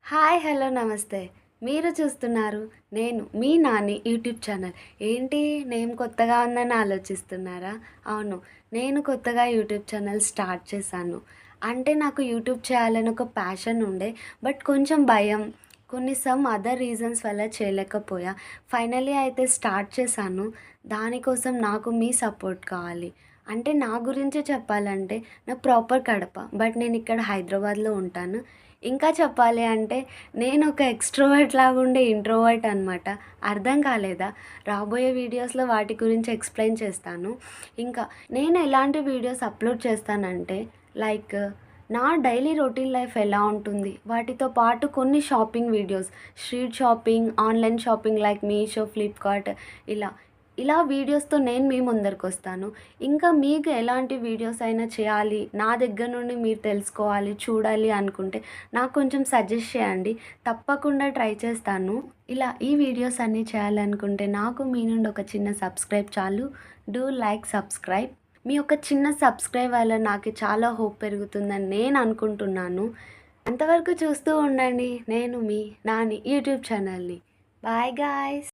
Hi hello నమస్తే. మీరు చూస్తున్నారు నేను మీ నాని యూట్యూబ్ ఛానల్. ఏంటి నేమ్ కొత్తగా ఉందని ఆలోచిస్తున్నారా? అవును, నేను కొత్తగా యూట్యూబ్ ఛానల్ స్టార్ట్ చేశాను. అంటే నాకు యూట్యూబ్ చేయాలని ఒక ప్యాషన్ ఉండే. బట్ కొంచెం భయం, సమ్ అదర్ రీజన్స్ వల్ల చేయలేకపోయా. ఫైనల్లీ అయితే స్టార్ట్ చేశాను. దానికోసం నాకు మీ సపోర్ట్ కావాలి. అంటే నా గురించి చెప్పాలంటే నాకు ప్రాపర్ కడప. బట్ నేను ఇక్కడ హైదరాబాద్‌లో ఉంటాను. ఇంకా చెప్పాలి అంటే నేను ఒక ఎక్స్‌ట్రోవర్ట్ లాగుండే ఇంట్రోవర్ట్ అనమాట. అర్థం కాలేదా? రాబోయే వీడియోస్‌లో వాటి గురించి ఎక్స్‌ప్లెయిన్ చేస్తాను. ఇంకా నేను ఎలాంటి వీడియోస్ అప్‌లోడ్ చేస్తానంటే లైక్ నా డైలీ రొటీన్ లైఫ్ ఎలా ఉంటుంది, వాటితో పాటు కొన్ని shopping videos, street shopping, online shopping like Meesho, Flipkart ఇలా. ఇలా వీడియోస్‌తో నేను మీ ముందరికొస్తాను. ఇంకా మీకు ఎలాంటి వీడియోస్ అయినా చేయాలి, నా దగ్గర నుండి మీరు తెలుసుకోవాలి, చూడాలి అనుకుంటే నాకు కొంచెం సజెస్ట్ చేయండి. తప్పకుండా ట్రై చేస్తాను. ఇలా ఈ వీడియోస్ అన్నీ చేయాలనుకుంటే నాకు మీ నుండి ఒక చిన్న సబ్స్క్రైబ్ చాలు. Do like, subscribe. మీ యొక్క చిన్న సబ్స్క్రైబ్ వల్ల నాకు చాలా హోప్ పెరుగుతుందని నేను అనుకుంటున్నాను. అంతవరకు చూస్తూ ఉండండి నేను మీ నాని యూట్యూబ్ ఛానల్‌ని. Bye guys.